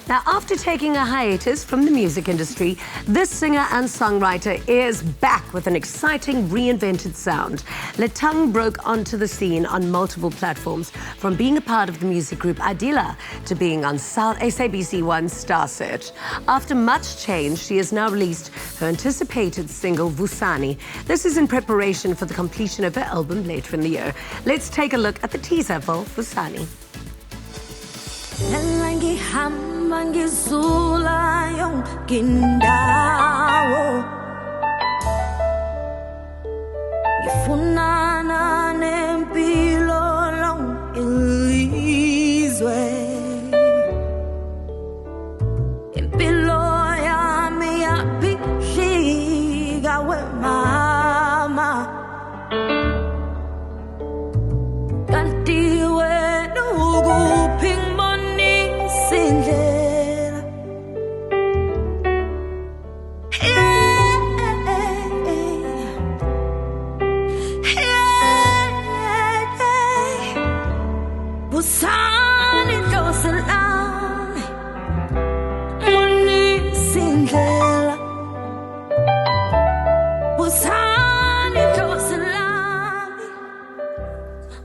Now, after taking a hiatus from the music industry, this singer and songwriter is back with an exciting reinvented sound. Letang broke onto the scene on multiple platforms, from being a part of the music group Adila to being on SABC1's Star Search. After much change, she has now released her anticipated single, Vusani. This is in preparation for the completion of her album later in the year. Let's take a look at the teaser for Vusani. Ngihamba yonke indawo ngifunana nempilo lonke ilizwe impilo yami yaphihlika wemama kanti wena ukuphi ngibonisa indlela. Vusani Tlose lami ngonisa indlela. Vusani Tlose lami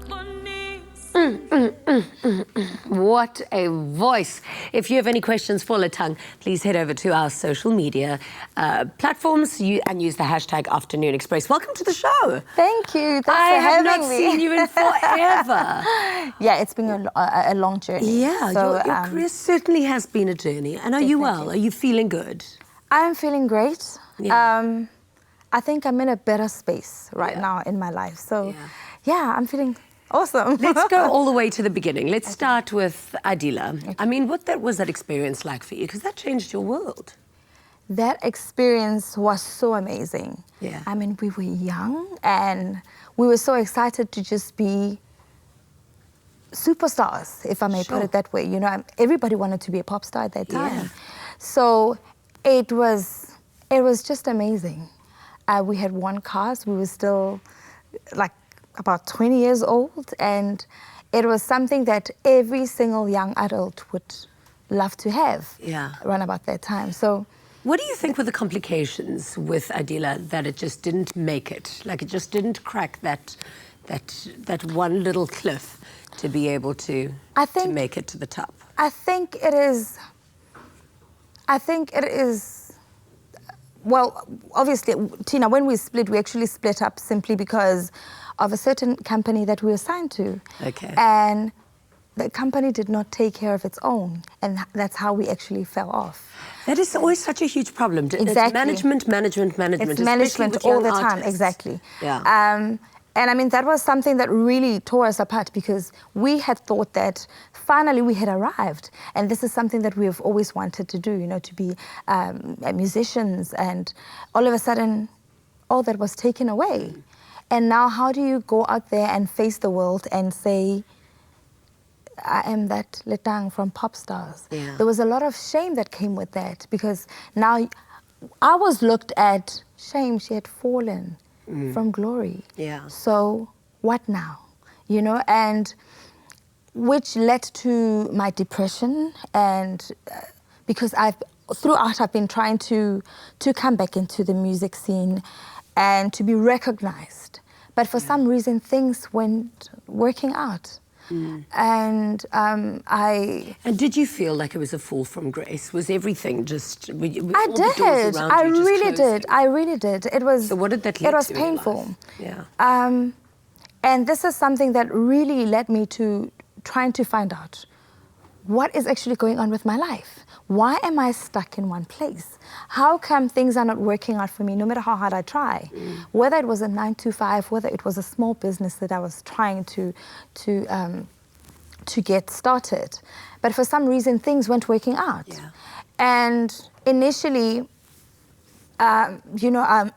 ngonisa. What a voice. If you have any questions for Letang, please head over to our social media platforms and use the hashtag Afternoon Express. Welcome to the show. Thank you. Thanks I for have having not me. seen you in forever. Yeah, it's been a long journey. Yeah, so, your career certainly has been a journey. And are you well? Are you feeling good? I'm feeling great. Yeah. I think I'm in a better space right now in my life. So, yeah, I'm feeling awesome. Let's go all the way to the beginning. Let's start with Adila. Okay. I mean, what was that experience like for you? Because that changed your world. That experience was so amazing. Yeah. I mean, we were young and we were so excited to just be superstars, if I may put it that way. You know, everybody wanted to be a pop star at that time. Yeah. So it was just amazing. We had won cars. We were still like about 20 years old, and it was something that every single young adult would love to have around about that time. So, what do you think were the complications with Adila that it just didn't make it? Like it just didn't crack that one little cliff to be able to make it to the top? I think it is. Well, obviously, Tina, when we split, we actually split up simply because of a certain company that we were signed to. Okay. And the company did not take care of its own, and that's how we actually fell off. That is always such a huge problem. Exactly. It's management. It's management all the time, exactly. Yeah. And I mean, that was something that really tore us apart because we had thought that finally we had arrived. And this is something that we have always wanted to do, you know, to be musicians. And all of a sudden, all that was taken away. And now how do you go out there and face the world and say, I am that Letang from Pop Stars? Yeah. There was a lot of shame that came with that because now I was looked at, shame, she had fallen from glory. Yeah. So what now? You know, and which led to my depression, and because throughout I've been trying to come back into the music scene and to be recognized. But for some reason, things weren't working out. And And did you feel like it was a fall from grace? Was everything just... I did. I really did. It was... So what did that lead to? It was painful. Yeah. And this is something that really led me to trying to find out what is actually going on with my life. Why am I stuck in one place? How come things are not working out for me, no matter how hard I try? Whether it was a 9-to-5, whether it was a small business that I was trying to get started. But for some reason, things weren't working out. Yeah. And initially, you know,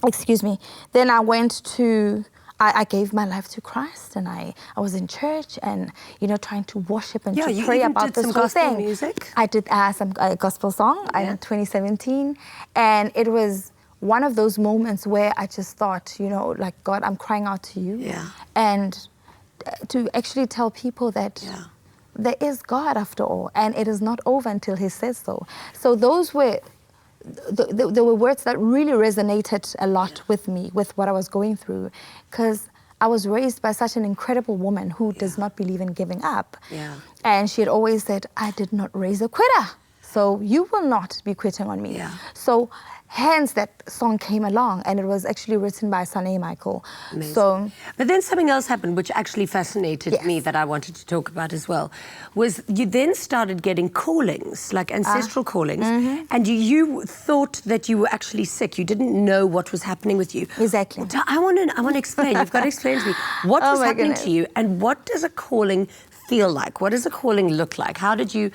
excuse me, then I went to... I gave my life to Christ, and I was in church and, you know, trying to worship and to pray about this whole thing. Music? I did some gospel song in 2017, and it was one of those moments where I just thought, you know, like, God, I'm crying out to you. Yeah. And to actually tell people that there is God after all, and it is not over until He says so. So those were, there were words that really resonated a lot with me, with what I was going through, because I was raised by such an incredible woman who does not believe in giving up. Yeah. And she had always said, I did not raise a quitter, so you will not be quitting on me. Yeah. So hence that song came along, and it was actually written by Sane Michael. Amazing. So, but then something else happened which actually fascinated Yes. me that I wanted to talk about as well, was you then started getting callings, like ancestral callings, and you thought that you were actually sick. You didn't know what was happening with you. Exactly. So I want to explain. You've got to explain to me what Oh was my happening goodness. to you, and what does a calling feel like? What does a calling look like? How did you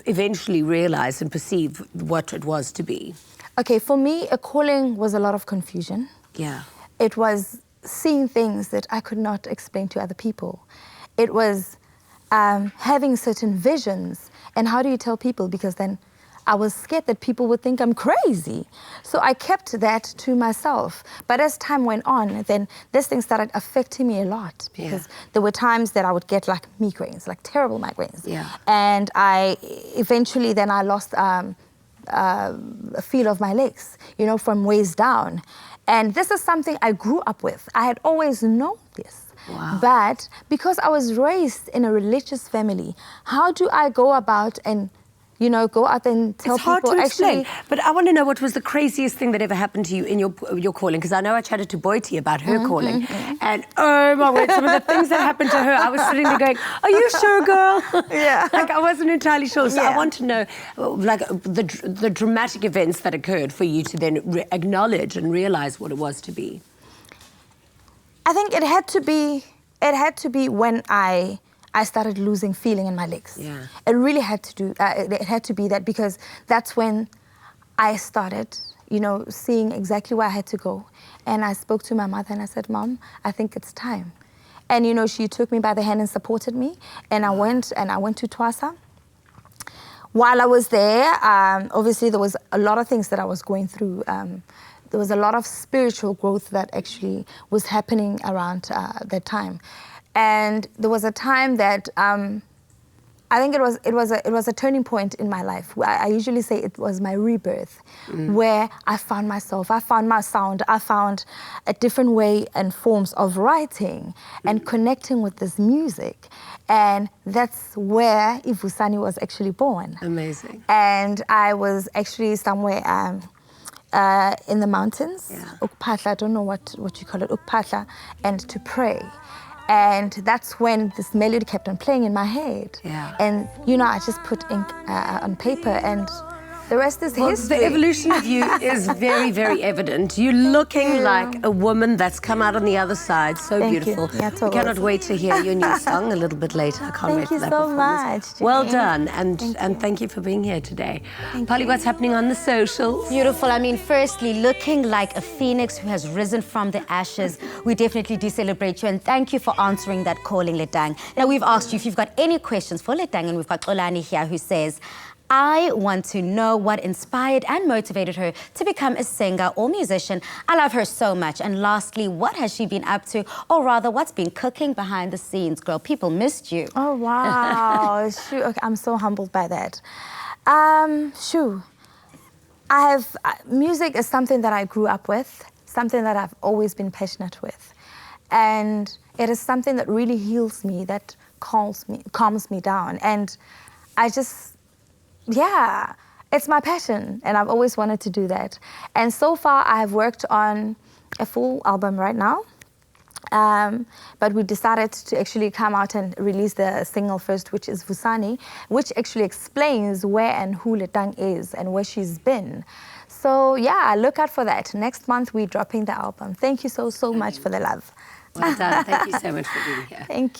eventually realize and perceive what it was to be? okay, for me, a calling was a lot of confusion. Yeah. It was seeing things that I could not explain to other people. It was having certain visions. And how do you tell people? Because then I was scared that people would think I'm crazy. So I kept that to myself. But as time went on, then this thing started affecting me a lot, because there were times that I would get like migraines, like terrible migraines. Yeah. And I eventually then I lost a feel of my legs, you know, from waist down. And this is something I grew up with. I had always known this. Wow. But because I was raised in a religious family, how do I go about and, you know, go out and tell It's hard people to explain, actually... but I want to know what was the craziest thing that ever happened to you in your calling, because I know I chatted to Boiti about her calling, and oh my word, some of the things that happened to her, I was sitting there going, are you sure, girl? Yeah. Like, I wasn't entirely sure. So I Yeah. want to know, like, the dramatic events that occurred for you to then acknowledge and realize what it was to be. I think it had to be when I started losing feeling in my legs. Yeah. It really had to do. It had to be that, because that's when I started, you know, seeing exactly where I had to go. And I spoke to my mother and I said, Mom, I think it's time. And you know, she took me by the hand and supported me. And I went to Twasa. While I was there, obviously there was a lot of things that I was going through. There was a lot of spiritual growth that actually was happening around that time. And there was a time that I think it was a turning point in my life. I usually say it was my rebirth, where I found myself, I found my sound, I found a different way and forms of writing and connecting with this music. And that's where Vusani was actually born. Amazing. And I was actually somewhere in the mountains, Ukpatla, I don't know what you call it, Ukpatla, and to pray. And that's when this melody kept on playing in my head. Yeah. And, you know, I just put ink on paper, and the rest is history. The evolution of you is very, very evident. You're looking like a woman that's come out on the other side. So Thank you. beautiful. Yeah, I cannot wait to hear your new song a little bit later. I can't wait Thank for you that so performance. much, Well Jane. done, and thank you for being here today. Polly, what's happening on the socials? Beautiful. I mean, firstly, looking like a phoenix who has risen from the ashes. We definitely do celebrate you, and thank you for answering that calling, Letang. Now, we've asked you if you've got any questions for Letang, and we've got Xolani here who says, I want to know what inspired and motivated her to become a singer or musician. I love her so much. And lastly, what has she been up to? Or rather, what's been cooking behind the scenes? Girl, people missed you. Oh, wow. Shoo, okay, I'm so humbled by that. Shoo. Music is something that I grew up with, something that I've always been passionate with. And it is something that really heals me, that calms me down. And I just, yeah, it's my passion, and I've always wanted to do that. And so far, I have worked on a full album right now. But we decided to actually come out and release the single first, which is Vusani, which actually explains where and who Letang is and where she's been. So yeah, look out for that. Next month, we're dropping the album. Thank you so much for the love. Well done. Thank you so much for being here. Thank you.